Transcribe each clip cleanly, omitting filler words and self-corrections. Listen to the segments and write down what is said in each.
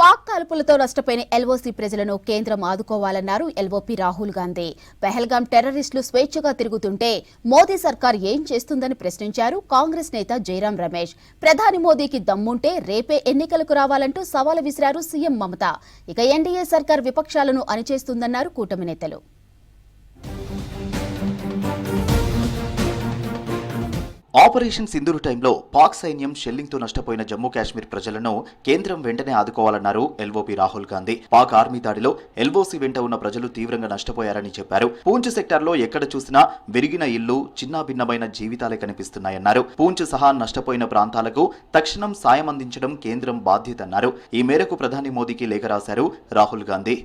పాక్ కాల్పులతో నష్టపోయిన ఎల్ఓసీ ప్రజలను కేంద్రం ఆదుకోవాలన్నారు ఎల్ఓపీ రాహుల్ గాంధీ. పెహల్గాం టెర్రరిస్టులు స్వేచ్ఛగా తిరుగుతుంటే మోదీ సర్కార్ ఏం చేస్తుందని ప్రశ్నించారు కాంగ్రెస్ నేత జైరాం రమేష్. ప్రధాని మోదీకి దమ్ముంటే రేపే ఎన్నికలకు రావాలంటూ సవాలు విసిరారు సీఎం మమత. ఇక ఎన్డీఏ సర్కార్ విపక్షాలను అణిచేస్తుందన్నారు కూటమి నేతలు. ఆపరేషన్ సింధూర్ టైంలో పాక్ సైన్యం షెల్లింగ్తో నష్టపోయిన జమ్మూ కాశ్మీర్ ప్రజలను కేంద్రం వెంటనే ఆదుకోవాలన్నారు ఎల్ఓపీ రాహుల్ గాంధీ. పాక్ ఆర్మీ దాడిలో ఎల్ఓసీ వెంట ఉన్న ప్రజలు తీవ్రంగా నష్టపోయారని చెప్పారు. పూంచ్ సెక్టార్లో ఎక్కడ చూసినా విరిగిన ఇళ్లు, చిన్నాభిన్నమైన జీవితాలే కనిపిస్తున్నాయన్నారు. పూంచ్ సహా నష్టపోయిన ప్రాంతాలకు తక్షణం సాయం అందించడం కేంద్రం బాధ్యతన్నారు. ఈ మేరకు ప్రధాని మోదీకి లేఖ రాశారు రాహుల్ గాంధీ.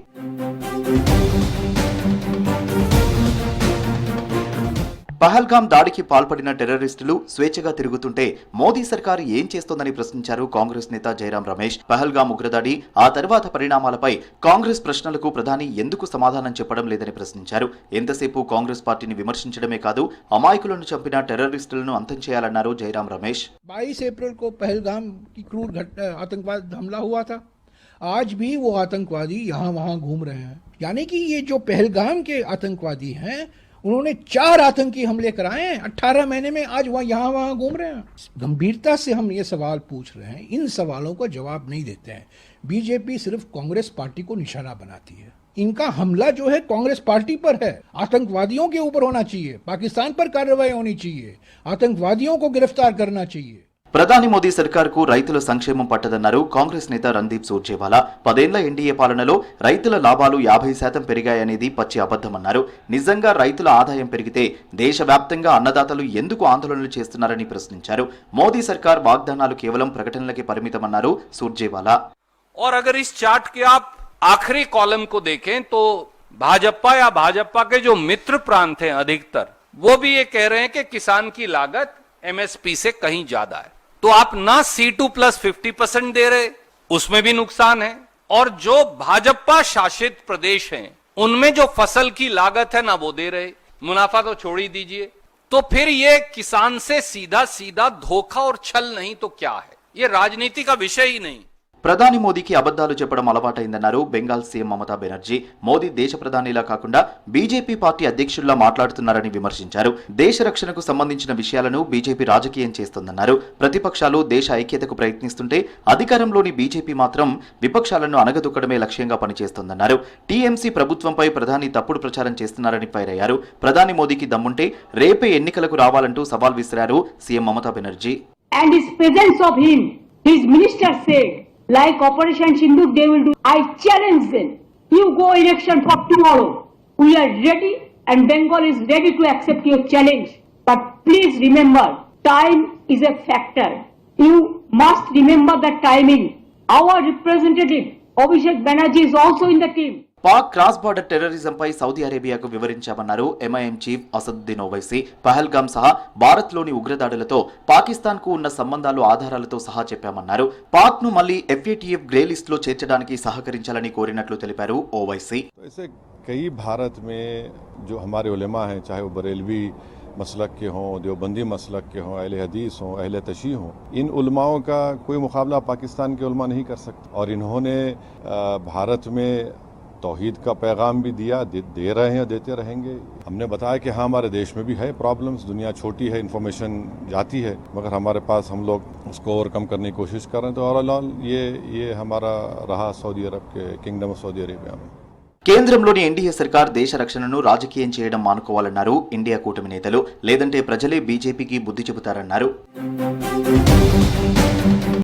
పహల్గాం దాడికి పాల్పడిన టెర్రరిస్టులు స్వేచ్ఛగా తిరుగుతుంటే మోదీ సర్కారు ఏం చేస్తోందని ప్రశ్నించారు కాంగ్రెస్ నేత జైరాం రమేష్. పహల్గాం ఉగ్రదాడి, ఆ తర్వాత పరిణామాలపై కాంగ్రెస్ ప్రశ్నలకు ప్రధాని ఎందుకు సమాధానం చెప్పడం లేదని ప్రశ్నించారు. ఎంతసేపు కాంగ్రెస్ పార్టీని విమర్శించడమే కాదు, అమాయకులను చంపిన టెర్రరిస్టులను అంతం చేయాలన్నారు జైరాం రమేష్. 22 अप्रैल को पहलगाम की क्रूर आतंकवाद हमला हुआ था. आज भी वो आतंकवादी यहाँ वहाँ घूम रहे हैं. यानी कि ये जो पहलगाम के आतंकवादी हैं, उन्होंने 4 आतंकी हमले कराए हैं 18 महीने में. आज वह यहाँ वहाँ घूम रहे हैं. गंभीरता से हम ये सवाल पूछ रहे हैं. इन सवालों का जवाब नहीं देते हैं. बीजेपी सिर्फ कांग्रेस पार्टी को निशाना बनाती है. इनका हमला जो है कांग्रेस पार्टी पर है. आतंकवादियों के ऊपर होना चाहिए. पाकिस्तान पर कार्रवाई होनी चाहिए. आतंकवादियों को गिरफ्तार करना चाहिए. ప్రధాని మోదీ సర్కార్కు రైతుల సంక్షేమం పట్టదన్నారు కాంగ్రెస్ నేత రందీప్ సూర్జేవాలా. 10 ఏళ్ల ఎన్డీఏ పాలనలో రైతుల లాభాలు 50% పెరిగాయనేది పచ్చి అబద్ధమన్నారు. నిజంగా రైతుల ఆదాయం పెరిగితే దేశవ్యాప్తంగా అన్నదాతలు ఎందుకు ఆందోళనలు చేస్తున్నారని ప్రశ్నించారు. మోదీ సర్కార్ వాగ్దానాలు కేవలం ప్రకటనలకే పరిమితమన్నారు సూర్జేవాలా. और अगर इस चार्ट के आप आखिरी कॉलम को देखें तो भाजपा या भाजपा के जो मित्र प्रांत हैं अधिकतर, वो भी ये कह रहे हैं कि किसान की लागत एमएसपी से कहीं ज्यादा है. तो आप ना C2 प्लस 50% दे रहे, उसमें भी नुकसान है. और जो भाजपा शासित प्रदेश हैं, उनमें जो फसल की लागत है ना वो दे रहे, मुनाफा तो छोड़ ही दीजिए. तो फिर ये किसान से सीधा सीधा धोखा और छल नहीं तो क्या है? ये राजनीति का विषय ही नहीं. ప్రధాని మోదీకి అబద్ధాలు చెప్పడం అలవాటైందన్నారు బెంగాల్ సీఎం మమతా బెనర్జీ. మోదీ దేశ ప్రధానిలా కాకుండా బీజేపీ పార్టీ అధ్యక్షుల్లా మాట్లాడుతున్నారని విమర్శించారు. దేశ రక్షణకు సంబంధించిన విషయాలను బీజేపీ రాజకీయం చేస్తోందన్నారు. ప్రతిపక్షాలు దేశ ఐక్యతకు ప్రయత్నిస్తుంటే అధికారంలోని బీజేపీ మాత్రం విపక్షాలను అణగదొక్కడమే లక్ష్యంగా పనిచేస్తోందన్నారు. టీఎంసీ ప్రభుత్వంపై ప్రధాని తప్పుడు ప్రచారం చేస్తున్నారని ఫైరయ్యారు. ప్రధాని మోదీకి దమ్ముంటే రేపే ఎన్నికలకు రావాలంటూ సవాల్ విసిరారు CM Mamata Banerjee. And his presence of him, his minister said, like Operation Sindoor they will do. I challenge them. You go election for tomorrow. We are ready and Bengal is ready to accept your challenge. But please remember, time is a factor. You must remember the timing. Our representative, Abhishek Banerjee, is also in the team. Pak cross border టెర్రరిజంపై Saudi అరేబియాకు వివరించామన్నారు MIM chief Asaduddin Owaisi. Pahalgam సహా భారత్లోని ఉగ్రదాడులతో పాకిస్తాన్కు ఉన్న సంబంధాలు ఆధారాలతో సహా చెప్పామన్నారు. పాక్ను మళ్లీ FATF గ్రే లిస్ట్ లో చేర్చడానికి సహకరించాలని కోరినట్లు తెలిపారు ఓవైసీ. कई भारत में जो हमारे उलेमा हैं, चाहे वो बरेलवी मसलक के हों, देवबंदी मसलक के हों, अहले हदीस हों, अहले तशी हों, इन उलमाओं का कोई मुकाबला पाकिस्तान के उलमा नहीं कर सकते. और इन्होंने भारत में तौहीद का पैगाम भी दिया, दे रहे हैं, देते रहेंगे. हमने बताया कि हाँ हमारे देश में भी है प्रॉब्लम्स, दुनिया छोटी है, इन्फॉर्मेशन जाती है, मगर हमारे पास हम लोग उसको ओवरकम करने की कोशिश कर रहे हैं. तो ओवरऑल ये हमारा रहा सऊदी अरब के किंगडम ऑफ सऊदी अरेबिया में. కేంద్రంలోని ఎన్డీఏ సర్కార్ దేశ రక్షణను రాజకీయం చేయడం మానుకోవాలన్నారు ఇండియా కూటమి నేతలు. లేదంటే ప్రజలే బీజేపీకి బుద్ధి చెబుతారన్నారు.